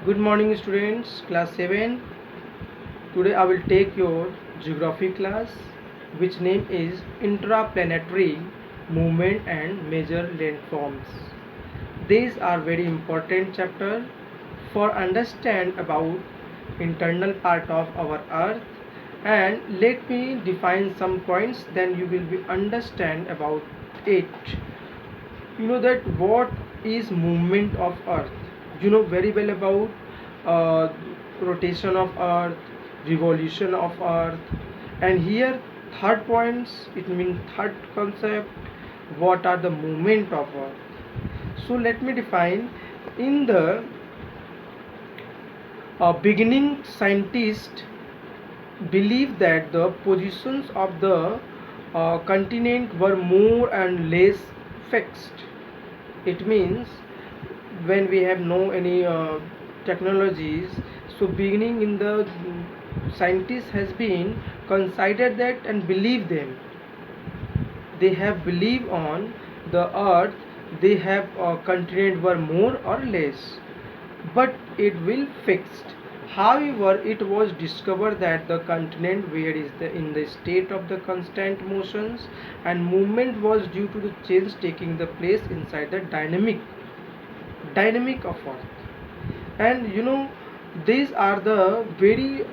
Good morning students, class 7. Today I will take your geography class which name is Intraplanetary Movement and Major Landforms. These are very important chapter for understand about internal part of our earth, and let me define some points, then you will be understand about it. You know that what is movement of earth, you know very well about uh, rotation of earth, revolution of earth, and here third points, it means third concept, what are the movement of earth. So let me define. In the beginning, scientists believe that the positions of the continent were more and less fixed. It means when we have no any technologies, so beginning in the scientist has been considered that and believe them. They have believed on the earth, they have continent were more or less, but it will fixed. However, it was discovered that the continent where is the in the state of the constant motions, and movement was due to the change taking the place inside the dynamic of earth. And you know, these are the very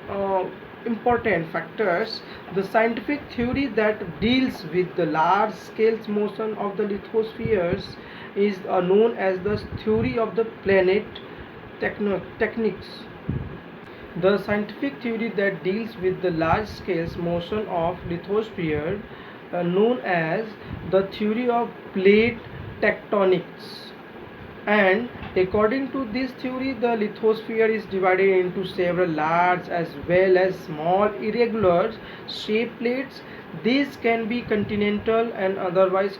important factors. The scientific theory that deals with the large scale motion of the lithospheres is known as the theory of the planet techniques. The scientific theory that deals with the large scale motion of lithosphere known as the theory of plate tectonics. And according to this theory, the lithosphere is divided into several large as well as small irregular shaped plates. These can be continental and otherwise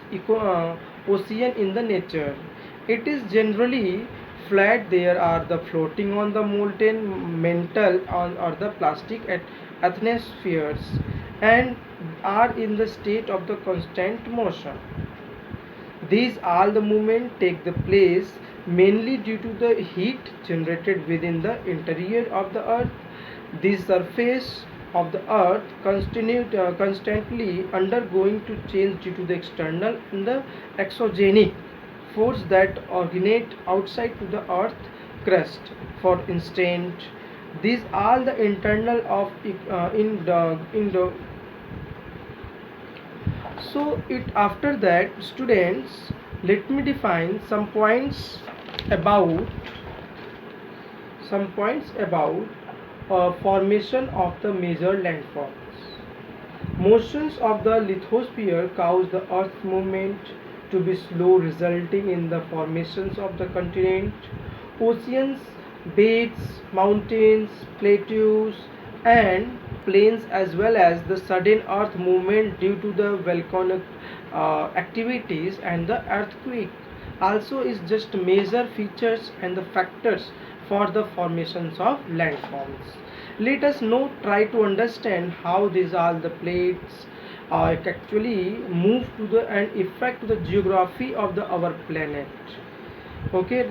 ocean in the nature. It is generally flat. There are the floating on the molten metal on or the plastic at atmospheres, and are in the state of the constant motion. These all the movement take the place mainly due to the heat generated within the interior of the earth. The surface of the earth constantly undergoing to change due to the external and the exogenic force that originate outside to the earth crust. For instance, these are the internal of in the so it after that students, let me define about some points about formation of the major landforms. Motions of the lithosphere cause the earth's movement to be slow, resulting in the formations of the continent, oceans, beds, mountains, plateaus, and plains, as well as the sudden earth movement due to the volcanic activities and the earthquake. Also, is just major features and the factors for the formations of landforms. Let us now try to understand how these all the plates actually move to the and affect the geography of the our planet. Okay.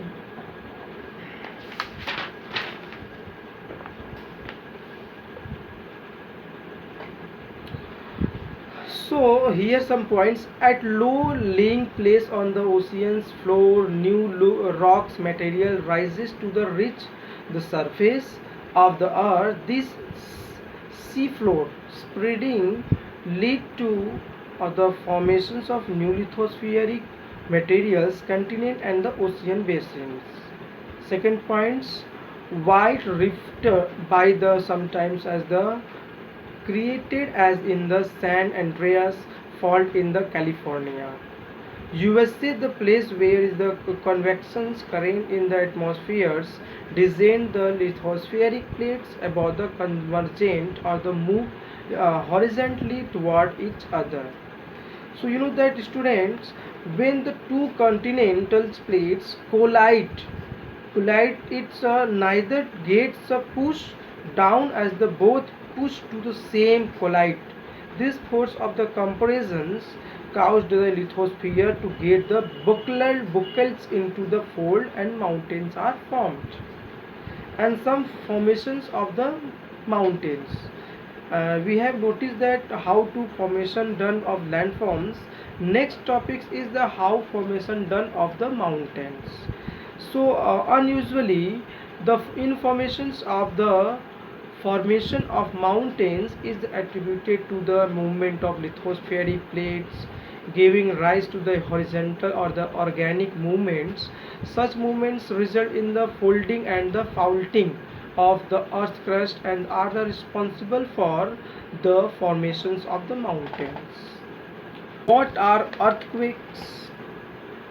So here some points. At low laying place on the ocean's floor, new rocks material rises to the reach the surface of the earth. This seafloor spreading lead to the formations of new lithospheric materials, continent and the ocean basins. Second points, white rift by the sometimes as the created as in the San Andreas Fault in the California. USA, the place where is the convection current in the atmospheres descend the lithospheric plates above the convergent or the move horizontally toward each other. So you know that students, when the two continental plates collide, it's neither gets a push down as the both push to the same collide. This force of the comparisons caused the lithosphere to get the buckles into the fold and mountains are formed. and some formations of the mountains. We have noticed that how to formation done of landforms. Next topics is the how formation done of the mountains. So unusually the informations of the formation of mountains is attributed to the movement of lithospheric plates giving rise to the horizontal or the organic movements. Such movements result in the folding and the faulting of the earth crust and are the responsible for the formations of the mountains. What are earthquakes?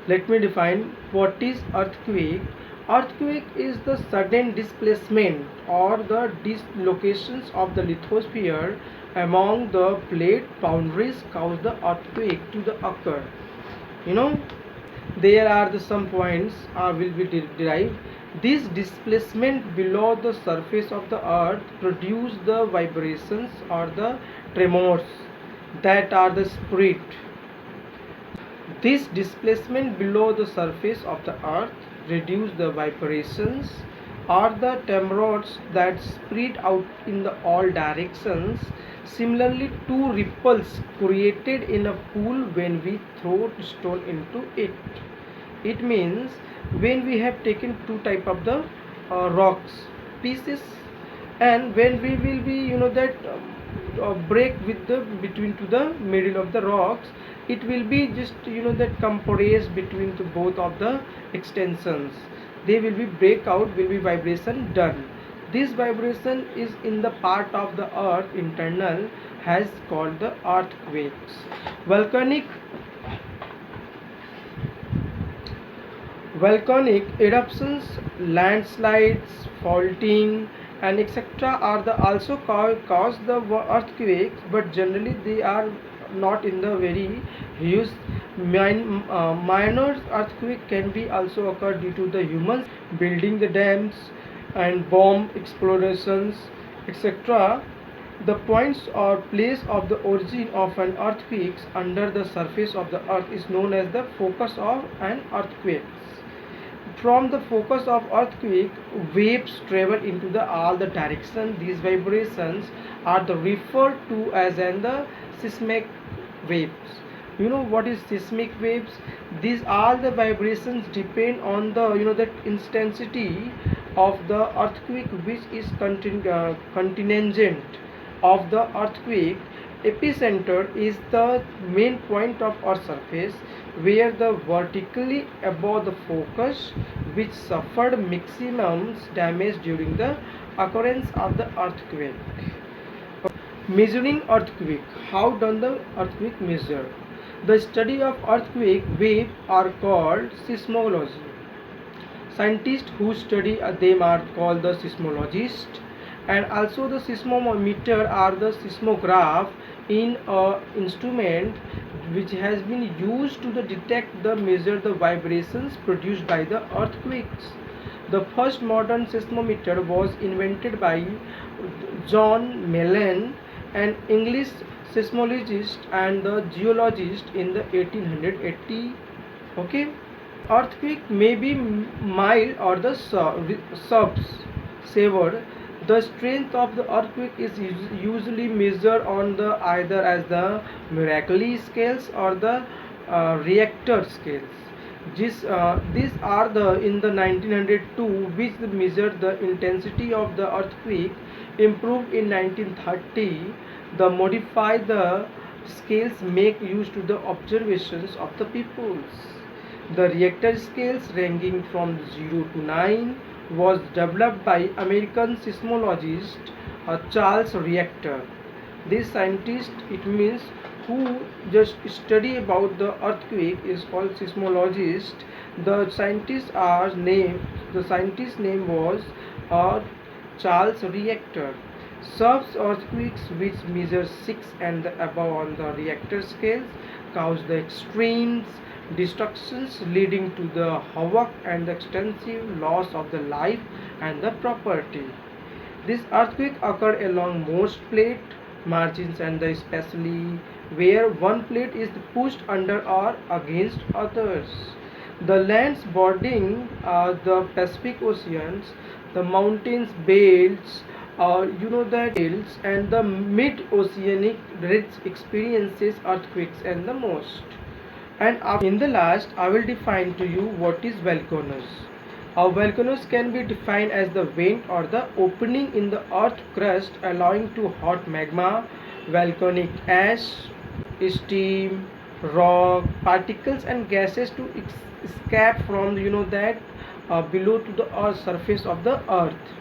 Let me define what is earthquake. Earthquake is the sudden displacement or the dislocations of the lithosphere among the plate boundaries cause the earthquake to the occur. You know, there are the some points will be derived. This displacement below the surface of the earth produce the vibrations or the tremors that are the spread. This displacement below the surface of the earth reduce the vibrations or the tremors that spread out in the all directions. Similarly, two ripples created in a pool when we throw stone into it. It means when we have taken two type of the rocks pieces, and when we will be that break with the between to the middle of the rocks, it will be just that compress between the both of the extensions. They will be break out, will be vibration done. This vibration is in the part of the earth internal has called the earthquakes. Volcanic eruptions, landslides, faulting, and etc. are the also cause the earthquakes, but generally they are not in the very huge. Minor earthquake can be also occur due to the humans building the dams and bomb explosions, etc. The points or place of the origin of an earthquake under the surface of the earth is known as the focus of an earthquake. From the focus of earthquake, waves travel into the all the direction. These vibrations are the referred to as the seismic waves. You know what is seismic waves? These all the vibrations depend on the that intensity of the earthquake, which is contingent of the earthquake. Epicenter is the main point of our surface where the vertically above the focus which suffered maximum damage during the occurrence of the earthquake. Measuring earthquake. How does the earthquake measure? The study of earthquake wave are called seismology. Scientists who study them are called the seismologists, and also the seismometer are the seismograph in a instrument which has been used to detect the measure the vibrations produced by the earthquakes. The first modern seismometer was invented by John Mellon, an English seismologist and the geologist in the 1880. Okay, earthquake may be mild or the severed. The strength of the earthquake is usually measured on the either as the Mercalli scales or the Richter scales. These are the in the 1902 which measured the intensity of the earthquake. Improved in 1930, the modify the scales make use to the observations of the peoples. The Richter scales ranging from 0 to 9 was developed by American seismologist Charles Richter. This scientist, it means who just study about the earthquake, is called seismologist. The scientist's name was Charles Richter. Subs earthquakes which measure 6 and above on the Richter scales cause the extremes destructions leading to the havoc and the extensive loss of the life and the property. This earthquake occur along most plate margins and especially where one plate is pushed under or against others. The lands bordering the Pacific Oceans, the mountains belts, and the mid-oceanic ridge experiences earthquakes and the most. And in the last, I will define to you what is volcanoes. Volcanoes can be defined as the vent or the opening in the earth crust allowing to hot magma, volcanic ash, steam, rock, particles and gases to escape from that below to the earth surface of the earth.